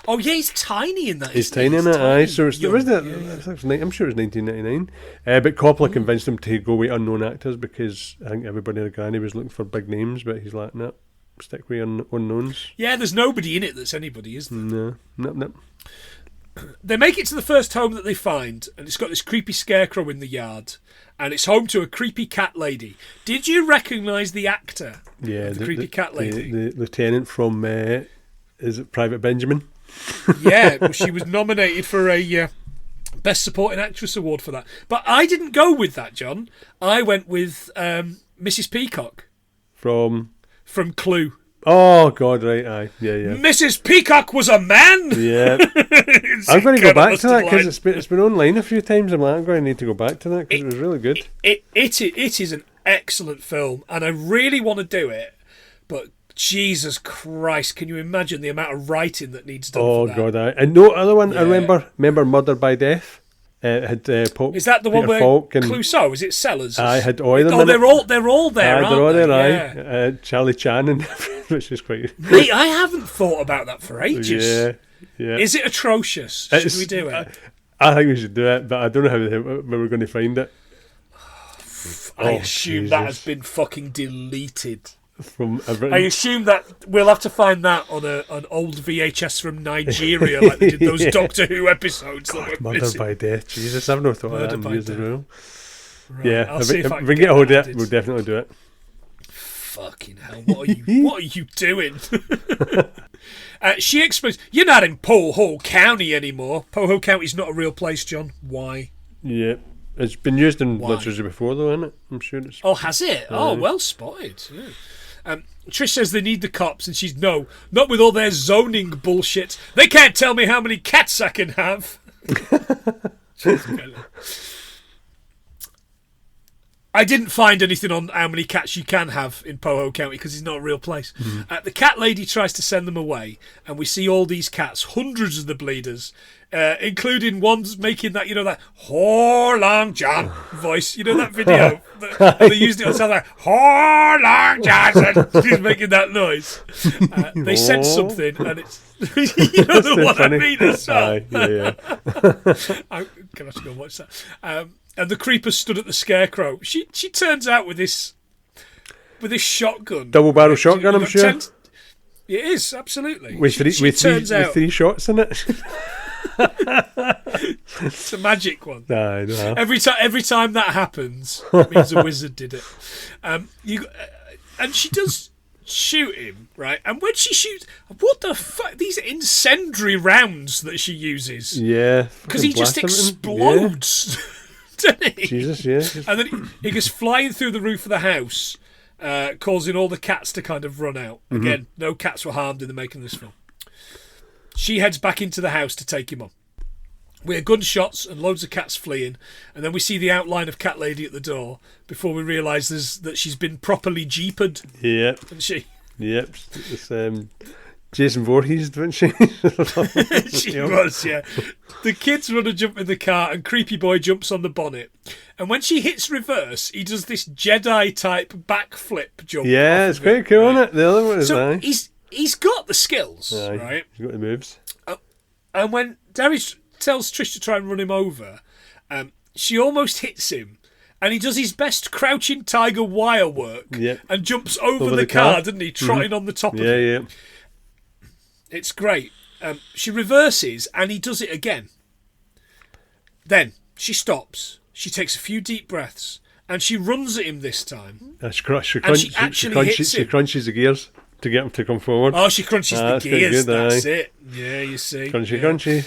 Oh yeah, he's tiny in that. He's tiny in it, aye. So it was that. I'm sure it was 1999. But Coppola convinced him to go with unknown actors because I think everybody in the granny was looking for big names, but he's like, no, stick with unknowns. Yeah, there's nobody in it that's anybody, is there? No. They make it to the first home that they find, and it's got this creepy scarecrow in the yard. And it's home to a creepy cat lady. Did you recognise the actor? Yeah, the creepy cat lady. The lieutenant from is it Private Benjamin? Yeah, well, she was nominated for a Best Supporting Actress award for that. But I didn't go with that, John. I went with Mrs. Peacock from Clue. Oh God, right, aye, yeah. Mrs. Peacock was a man. Yeah, I'm going to go back to that because it's been online a few times. I'm going to need to go back to that because it was really good. It is an excellent film, and I really want to do it, but Jesus Christ, can you imagine the amount of writing that needs done? Oh for that? God, aye. And no other one. Yeah. I remember Murder by Death. It had is that the Peter one where Falk and Clouseau? Is it Sellers? I had all of them. Oh, they're all there. They're all there. Yeah. Charlie Chan and which is quite. Mate, I haven't thought about that for ages. Yeah. Is it atrocious? Should we do it? I think we should do it, but I don't know where we're going to find it. I assume that has been fucking deleted. I assume that we'll have to find that on an old VHS from Nigeria, like they did those Doctor Who episodes. God, Murder by Death. Jesus, I've not thought of that in years as well. Right, yeah, if we can get a hold of it, we'll definitely do it. Fucking hell! What are you doing? She explains, "You're not in Poho County anymore. Poho County's not a real place, John. Why?" Yeah. It's been used in literature before, though, isn't it? I'm sure it's... Oh, has it? Oh, well spotted. Yeah. Trish says they need the cops, and she's, no, not with all their zoning bullshit. They can't tell me how many cats I can have. I didn't find anything on how many cats you can have in Poho County because it's not a real place. The cat lady tries to send them away, and we see all these cats, hundreds of the bleeders, including ones making that, that "Ho Long John" voice. You know that video? They used it on South Ho Long Johnson. He's making that noise. They sent something, and it's you know the one funny. I mean as well. I'm gonna have to go and watch that. And the creeper stood at the scarecrow. She turns out with this shotgun, double barrel shotgun. I'm sure it is absolutely with three shots in it. It's a magic one. No. Every time that happens, it means a wizard did it. And she does shoot him, right? And when she shoots, what the fuck? These incendiary rounds that she uses. Yeah, because he just explodes. Yeah. Doesn't he? Jesus, yeah. And then he goes flying through the roof of the house, causing all the cats to kind of run out. Again, no cats were harmed in the making of this film. She heads back into the house to take him on. We hear gunshots and loads of cats fleeing, and then we see the outline of Cat Lady at the door before we realise that she's been properly jeeped. Yep. Hasn't she? Yep. It's Jason Voorhees, didn't she? She was, yeah. The kids run and jump in the car, and Creepy Boy jumps on the bonnet. And when she hits reverse, he does this Jedi-type backflip jump. Yeah, it's quite cool, isn't it? The other one is so he's got the skills, right? He's got the moves. And when Darry tells Trish to try and run him over, she almost hits him. And he does his best crouching tiger wire work and jumps over the car, doesn't he? Trotting on the top of it. Yeah. It's great. She reverses and he does it again. Then she stops. She takes a few deep breaths and she runs at him this time. She crunches the gears to get him to come forward. Oh, she crunches the gears. Good, that's it. Yeah, you see. Crunchy.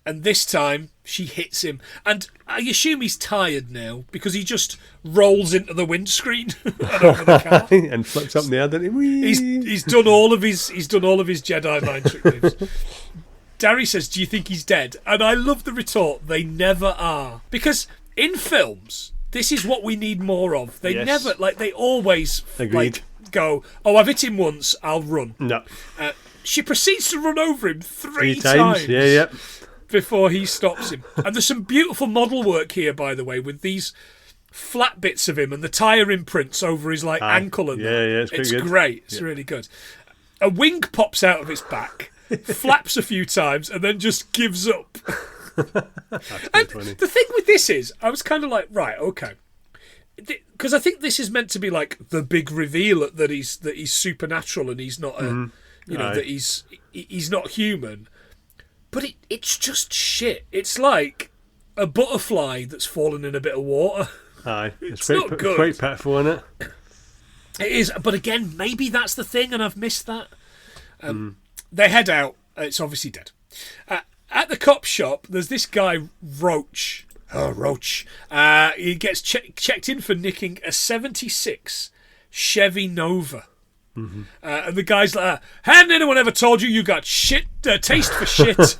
And this time she hits him, and I assume he's tired now because he just rolls into the windscreen and over the car and flips up in the air. Doesn't he? He's done all of his Jedi mind trick moves. Darry says, "Do you think he's dead?" And I love the retort. They never are, because in films this is what we need more of. They never they always go, "Oh, I've hit him once, I'll run." No. She proceeds to run over him three times. Yeah. Before he stops him. And there's some beautiful model work here, by the way, with these flat bits of him and the tyre imprints over his ankle and that. It's great. It's really good. A wing pops out of its back, flaps a few times, and then just gives up. And funny. The thing with this is, I was kind of like, right, okay. Because I think this is meant to be like the big reveal that he's supernatural and he's not that he's not human. But it's just shit. It's like a butterfly that's fallen in a bit of water. Aye, it's not good. Quite pitiful, isn't it? It is, but again, maybe that's the thing, and I've missed that. They head out. It's obviously dead. At the cop shop, there's this guy Roach. Oh, Roach. He gets checked in for nicking a '76 Chevy Nova. And the guy's like, "Hadn't anyone ever told you got taste for shit?"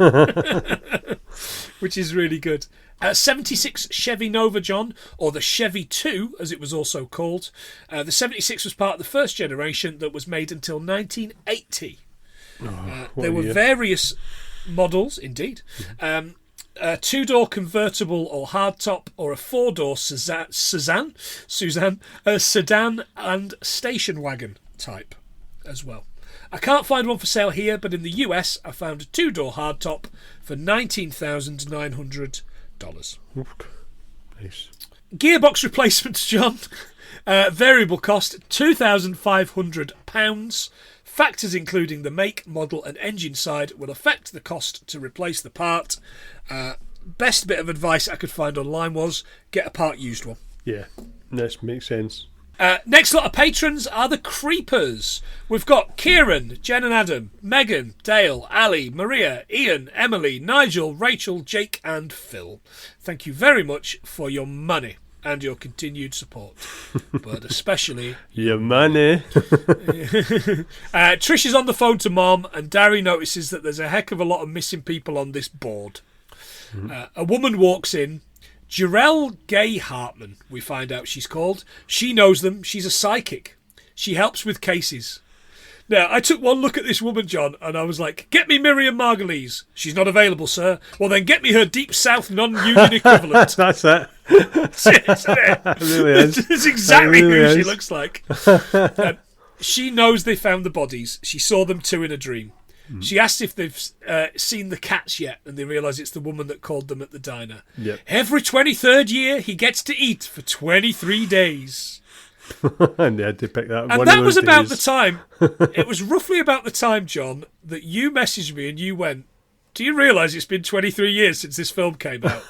Which is really good. 76 Chevy Nova, John, or the Chevy 2, as it was also called. The 76 was part of the first generation that was made until 1980. There were various models, indeed. A two-door convertible or hardtop, or a four-door Suzanne, a sedan and station wagon type as well. I can't find one for sale here, but in the US I found a two-door hardtop for $19,900. Nice. Gearbox replacements, John. Variable cost £2,500. Factors including the make, model and engine side will affect the cost to replace the part. Best bit of advice I could find online was get a part used one. Yeah, that makes sense. Next lot of patrons are the Creepers. We've got Kieran, Jen and Adam, Megan, Dale, Ali, Maria, Ian, Emily, Nigel, Rachel, Jake and Phil. Thank you very much for your money and your continued support. But especially your money. Trish is on the phone to Mom, and Darry notices that there's a heck of a lot of missing people on this board. A woman walks in, Jarell Gay Hartman, we find out she's called. She knows them. She's a psychic. She helps with cases. Now, I took one look at this woman, John, and I was like, get me Miriam Margolyes. She's not available, sir. Well, then get me her Deep South non-union equivalent. That's it. That's it, isn't it? It really is. It's exactly It really who is. she looks like. She knows they found the bodies. She saw them too in a dream. She asks if they've seen the cats yet, and they realise it's the woman that called them at the diner. Yep. Every 23rd year, he gets to eat for 23 days. And they had to pick that. And one that of was those about days. the time, it was roughly about the time, John, that you messaged me and you went, do you realise it's been 23 years since this film came out?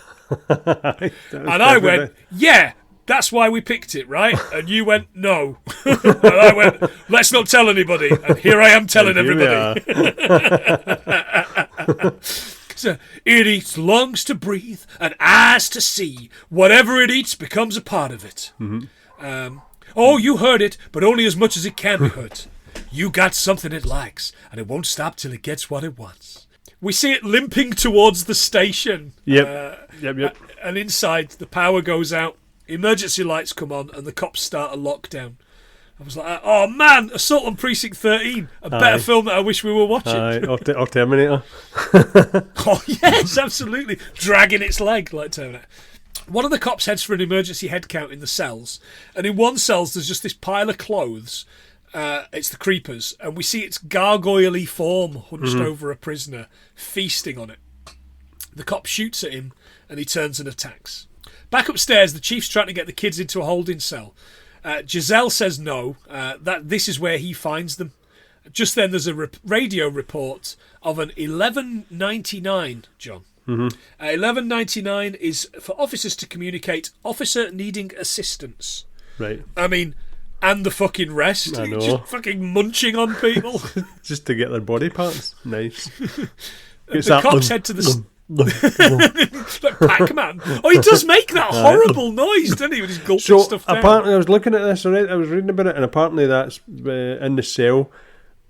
And I went, yeah, that's why we picked it, right? And you went, no. And I went, let's not tell anybody. And here I am telling And here we everybody. So, it eats lungs to breathe and eyes to see. Whatever it eats becomes a part of it. Oh, you heard it, but only as much as it can be heard. You got something it likes, and it won't stop till it gets what it wants. We see it limping towards the station. Yep. And inside, the power goes out, emergency lights come on, and the cops start a lockdown. I was like, oh man, Assault on Precinct 13, a better film that I wish we were watching. Or Terminator. Oh yes, absolutely. Dragging its leg like Terminator. One of the cops heads for an emergency head count in the cells, and in one cell there's just this pile of clothes. It's the creepers, and we see its gargoyle-y form hunched over a prisoner, feasting on it. The cop shoots at him, and he turns and attacks. Back upstairs, the chief's trying to get the kids into a holding cell. Giselle says no, that this is where he finds them. Just then there's a radio report of an 1199, John. 1199 is for officers to communicate officer needing assistance. Right. I mean, and the fucking rest. I know. Just fucking munching on people. Just to get their body parts. Nice. The cops head to the... like Pac-Man. Oh, he does make that horrible noise, doesn't he, when he's gulping stuff down. Apparently, I was looking at this, I was reading about it, and apparently that's in the cell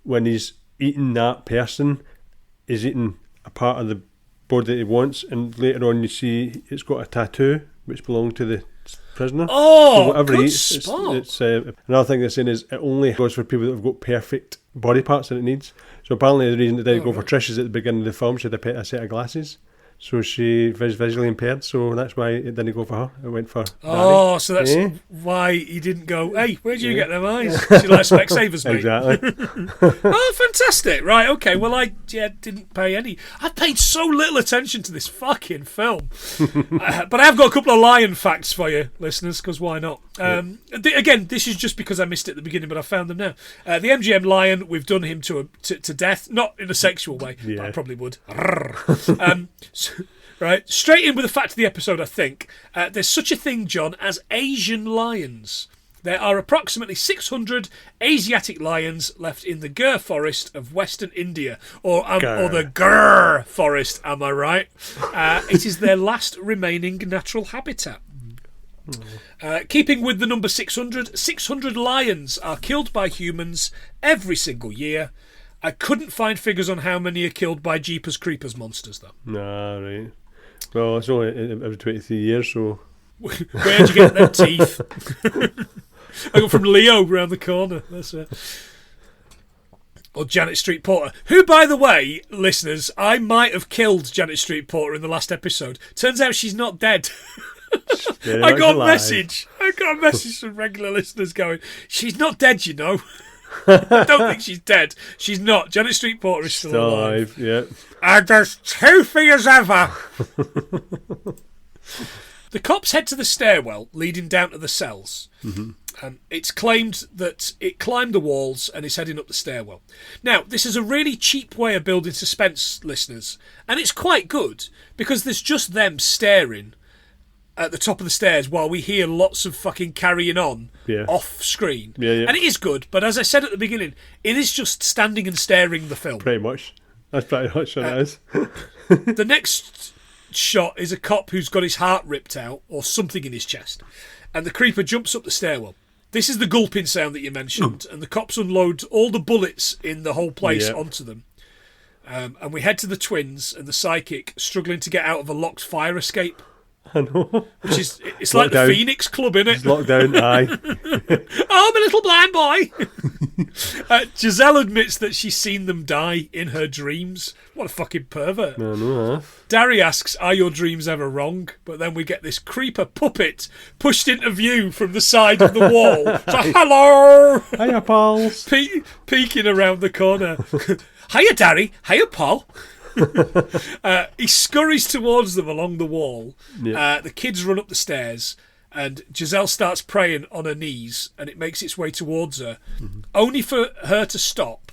when he's eating that person, he's eating a part of the body that he wants, and later on you see it's got a tattoo which belonged to the prisoner. Oh, so whatever good he eats, spot. it's another thing they're saying is it only goes for people that have got perfect body parts that it needs. So apparently the reason it didn't go for Trish is at the beginning of the film she had a set of glasses, so she was visually impaired, so that's why it didn't go for her. It went for Darry. So that's why he didn't go, hey, where'd you get them eyes? She like Specsavers, mate. Exactly. Oh, fantastic. Right, okay, well, I didn't pay any. I paid so little attention to this fucking film. But I have got a couple of lion facts for you, listeners, because why not? Again, this is just because I missed it at the beginning, but I found them now. The MGM lion, we've done him to death, not in a sexual way, but I probably would. Right, straight in with the fact of the episode, I think. There's such a thing, John, as Asian lions. There are approximately 600 Asiatic lions left in the Gir forest of Western India. Or the Gir forest, am I right? It is their last remaining natural habitat. Keeping with the number 600, 600 lions are killed by humans every single year. I couldn't find figures on how many are killed by Jeepers Creepers monsters, though. Nah, right. Well, it's only every 23 years, so... Where'd you get them teeth? I got from Leo round the corner. That's it. Or Janet Street Porter. Who, by the way, listeners, I might have killed Janet Street Porter in the last episode. Turns out she's not dead. I got a message from regular listeners going, she's not dead, you know. I don't think she's dead. She's not. Janet Street Porter is still alive. Yeah. And there's two for you as ever. The cops head to the stairwell leading down to the cells. It's claimed that it climbed the walls and is heading up the stairwell. Now, this is a really cheap way of building suspense, listeners, and it's quite good because there's just them staring at the top of the stairs while we hear lots of fucking carrying on off screen. And it is good, but as I said at the beginning, it is just standing and staring the film. Pretty much. That's pretty much what it is. The next shot is a cop who's got his heart ripped out or something in his chest, and the creeper jumps up the stairwell. This is the gulping sound that you mentioned, and the cops unload all the bullets in the whole place onto them. And we head to the twins and the psychic struggling to get out of a locked fire escape. I know. Which is, it's like the Phoenix Club, isn't it? It's locked down, aye. Oh, I'm a little blind boy. Giselle admits that she's seen them die in her dreams. What a fucking pervert. I know, huh? Darry asks, are your dreams ever wrong? But then we get this creeper puppet pushed into view from the side of the wall. So, hello! Hiya, pals. Peeking around the corner. Hiya, Darry. Hiya, Paul. He scurries towards them along the wall. Yeah. The kids run up the stairs, and Giselle starts praying on her knees, and it makes its way towards her, only for her to stop.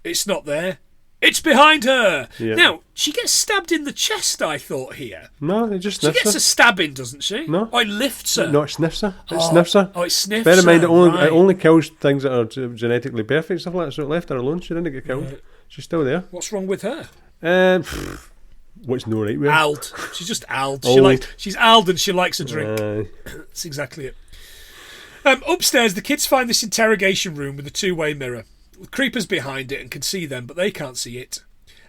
It's not there. It's behind her. Yeah. Now, she gets stabbed in the chest, I thought, here. No, it just sniffs her. She gets a stabbing, doesn't she? No. Oh, it lifts her. No, it sniffs her. It sniffs her. Oh, it sniffs her. Bear in mind, right. it only kills things that are genetically perfect, stuff like that, so it left her alone. She didn't get killed. Right. She's still there. What's wrong with her? What's no right with her? Ald. She's just ald. She's ald and she likes a drink. That's exactly it. Upstairs, the kids find this interrogation room with a two-way mirror. The creeper's behind it and can see them, but they can't see it.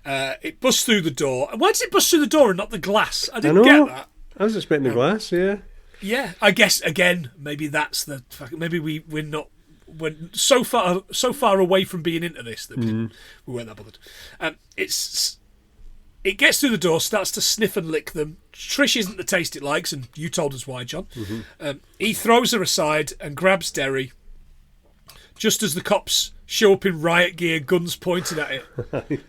It busts through the door. Why does it bust through the door and not the glass? I didn't get that. I was expecting the glass, yeah. Yeah, I guess, again, maybe that's the... Maybe we're not... We're so far away from being into this that we weren't that bothered. It gets through the door, starts to sniff and lick them. Trish isn't the taste it likes, and you told us why, John. He throws her aside and grabs Darry, just as the cops show up in riot gear, guns pointed at it.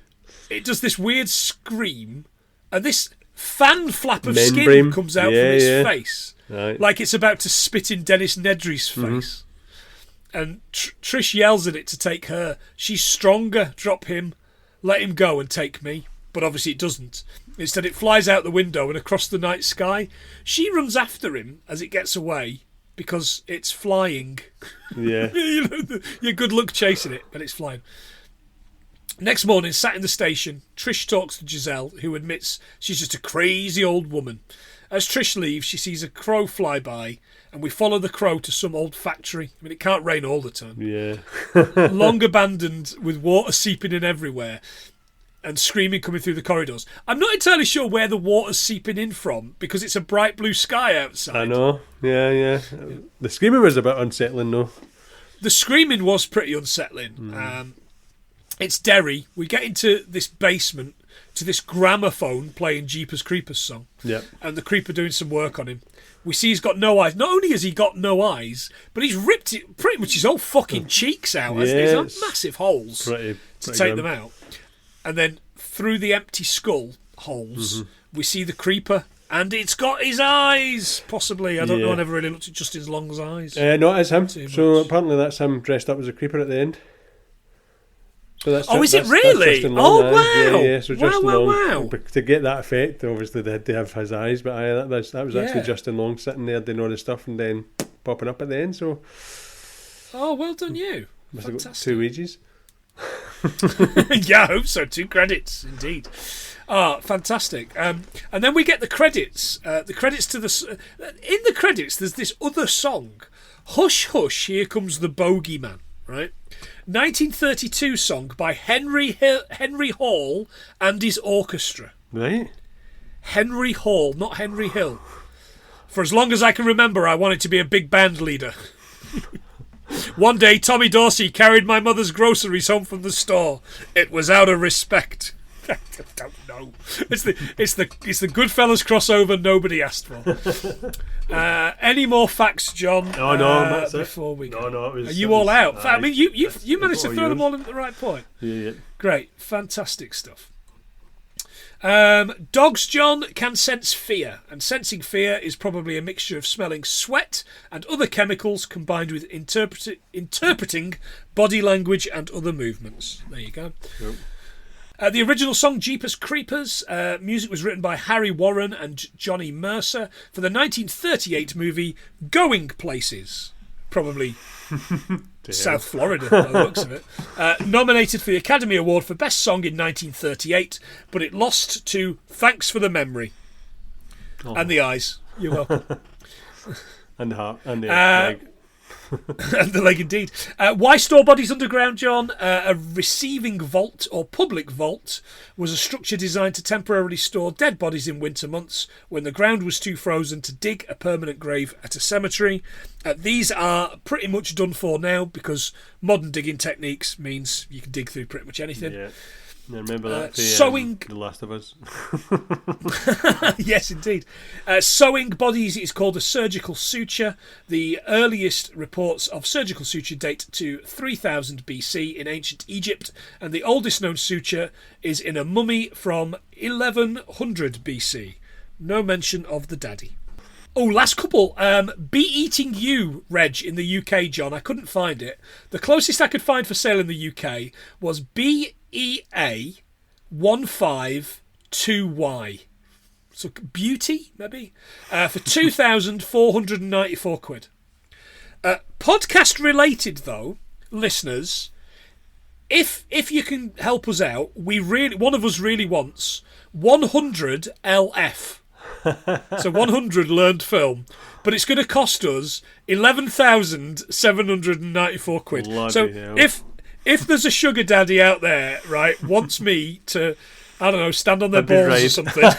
It does this weird scream, and this fan flap of skin comes out from its face, like it's about to spit in Dennis Nedry's face. And Trish yells at it to take her. She's stronger. Drop him. Let him go and take me. But obviously it doesn't. Instead, it flies out the window and across the night sky. She runs after him as it gets away because it's flying. Yeah. You're good luck chasing it, but it's flying. Next morning, sat in the station, Trish talks to Giselle, who admits she's just a crazy old woman. As Trish leaves, she sees a crow fly by, and we follow the crow to some old factory. I mean, it can't rain all the time. Yeah. Long abandoned, with water seeping in everywhere, and screaming coming through the corridors. I'm not entirely sure where the water's seeping in from, because it's a bright blue sky outside. I know. Yeah. The screaming was a bit unsettling, though. The screaming was pretty unsettling. It's Darry. We get into this basement to this gramophone playing Jeepers Creepers song. Yeah. And the creeper doing some work on him. We see he's got no eyes. Not only has he got no eyes, but he's ripped it, pretty much his whole fucking cheeks out. Yeah, he's massive holes to take them out. And then through the empty skull holes, we see the creeper, and it's got his eyes, possibly. I don't know, I never really looked at Justin Long's eyes. No, it's him. So apparently that's him dressed up as a creeper at the end. So is it really? Oh, wow. Yeah. So Justin Long, to get that effect, obviously they had to have his eyes, but that was actually Justin Long sitting there doing all the stuff and then popping up at the end. So, well done you. Must have got 2 wages. Yeah, I hope so. 2 credits, indeed. Fantastic. And then we get the credits. The credits to in the credits, there's this other song, Hush Hush, Here Comes the Bogeyman, right? 1932 song by Henry Hall and his orchestra. Right. Henry Hall, not Henry Hill. For as long as I can remember, I wanted to be a big band leader. One day, Tommy Dorsey carried my mother's groceries home from the store. It was out of respect. I don't know. It's the Goodfellas crossover nobody asked for. Any more facts, John? No, that's before it. we go. No, Are you all out? I mean, you managed to throw them all in at the right point. Yeah. Great, fantastic stuff. Dogs, John, can sense fear, and sensing fear is probably a mixture of smelling sweat and other chemicals combined with interpreting body language and other movements. There you go. Yep. The original song, Jeepers Creepers, music was written by Harry Warren and Johnny Mercer for the 1938 movie Going Places. Probably South Florida, by the looks of it. Nominated for the Academy Award for Best Song in 1938, but it lost to Thanks for the Memory. And the eyes. You're welcome. And the heart. And the leg. And the leg indeed. Why store bodies underground, John? A receiving vault or public vault was a structure designed to temporarily store dead bodies in winter months when the ground was too frozen to dig a permanent grave at a cemetery. These are pretty much done for now because modern digging techniques means you can dig through pretty much anything. Yeah. I remember that sewing The Last of Us. Yes, indeed. Sewing bodies is called a surgical suture. The earliest reports of surgical suture date to 3000 BC in ancient Egypt, and the oldest known suture is in a mummy from 1100 BC. No mention of the daddy. Oh, last couple. Be Eating You, Reg, in the UK, John. I couldn't find it. The closest I could find for sale in the UK was BEA 152Y. So beauty, maybe? For 2,494 quid. Podcast related, though, listeners, if you can help us out, one of us really wants 100 LF. So 100 learned film, but it's going to cost us 11,794 quid. Bloody so hell. if there's a sugar daddy out there, right, wants me to, I don't know, stand on their balls or something,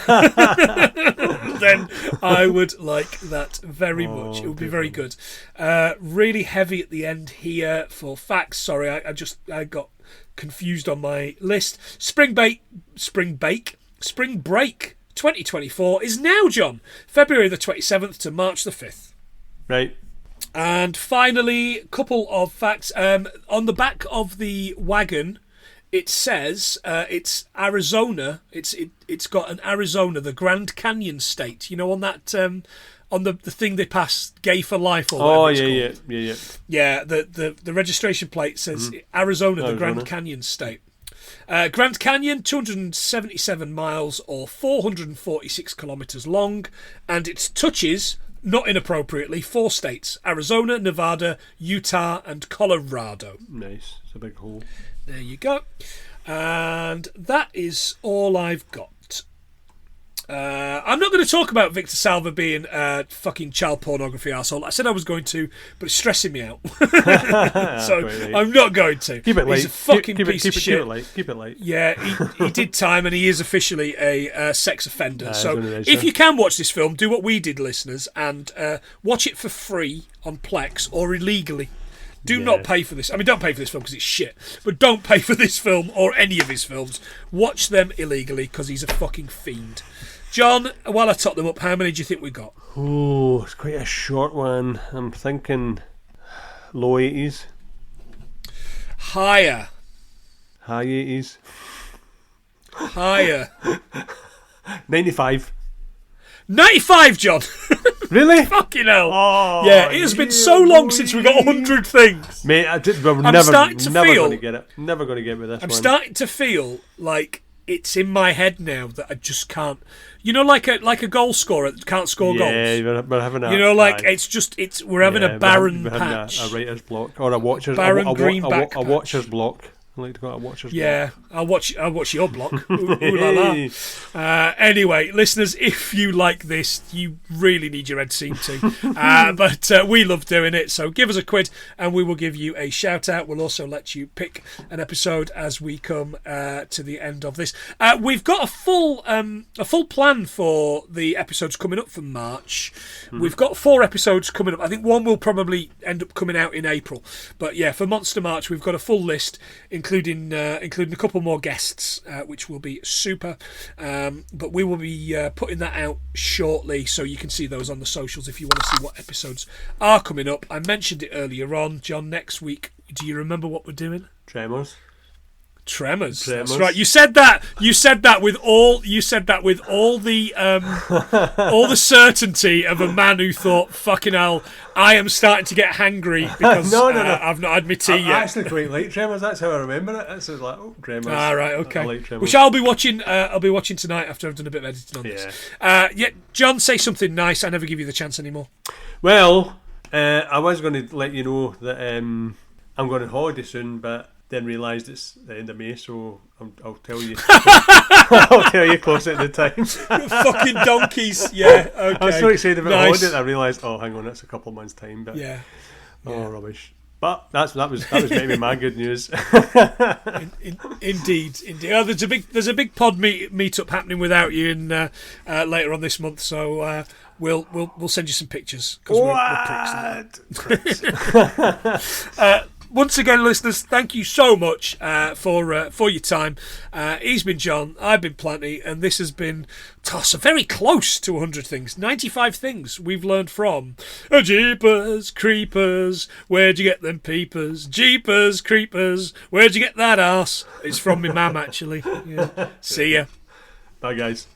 then I would like that very much. It would be very good. Really heavy at the end here for facts. Sorry, I got confused on my list. Spring Break 2024 is now, John. February the 27th to March the 5th. Right. And finally, a couple of facts. On the back of the wagon, it says it's Arizona. It's got an Arizona, the Grand Canyon state. You know, on that on the thing they passed, Gay for Life or whatever it's called. Yeah. The registration plate says Arizona, the Grand Canyon state. Grand Canyon, 277 miles or 446 kilometres long, and it touches, not inappropriately, 4 states: Arizona, Nevada, Utah and Colorado. Nice. It's a big hole. There you go. And that is all I've got. I'm not going to talk about Victor Salva being a fucking child pornography arsehole. I said I was going to, but it's stressing me out. So I'm not going to. Keep it light. He's a fucking piece of shit. Keep it light. Yeah, he did time and he is officially a sex offender. So if you can watch this film, do what we did, listeners, and watch it for free on Plex or illegally. Do not pay for this. I mean, don't pay for this film because it's shit. But don't pay for this film or any of his films. Watch them illegally because he's a fucking fiend. John, while I top them up, how many do you think we got? Oh, it's quite a short one. I'm thinking low 80s. Higher. High 80s. Higher. 95. 95, John. Really? Fucking hell. Oh, yeah, it has been so long since we got 100 things. Mate, we're never going to get it. Never going to get with this I'm one. starting to feel like it's in my head now that I just can't. You know, like a goal scorer that can't score goals. Yeah, we're having a. You know, like we're having a barren we're having patch. a writer's block or a watcher's Barren greenback a watcher's block. I like to call it a watcher's block. Yeah, I'll watch your block. Ooh la la. Anyway, listeners, if you like this, you really need your head seen to. But we love doing it, so give us a quid and we will give you a shout out. We'll also let you pick an episode as we come to the end of this. We've got a full plan for the episodes coming up for March. We've got 4 episodes coming up. I think one will probably end up coming out in April. But yeah, for Monster March, we've got a full list, including a couple more guests, which will be super. But we will be putting that out shortly, so you can see those on the socials if you want to see what episodes are coming up. I mentioned it earlier on, John. Next week, do you remember what we're doing? Tremors. That's right. You said that with all the all the certainty of a man who thought, fucking hell, I am starting to get hangry because no. I've not had my tea yet. I actually quite like Tremors. That's how I remember it. It's like, Tremors. Ah, right, okay. I like Tremors. Which I'll be watching. I'll be watching tonight after I've done a bit of editing on this. Yeah, John, say something nice. I never give you the chance anymore. Well, I was going to let you know that I'm going on holiday soon, but then realised it's the end of May, so I'll tell you. I'll tell you closer at the time. Fucking donkeys. Yeah, okay. I was so excited about nice. holiday that I realised, hang on, that's a couple of months' time. But yeah. Oh, rubbish. But that was maybe my good news. Indeed. Oh, there's a big pod meet-up happening without you in later on this month, so we'll send you some pictures because we're pricks. Once again, listeners, thank you so much for your time. He's been John, I've been Planty, and this has been so very close to 100 things. 95 things we've learned from. Jeepers creepers, where'd you get them peepers? Jeepers creepers, where'd you get that arse? It's from me mum, actually. Yeah. See ya. Bye, guys.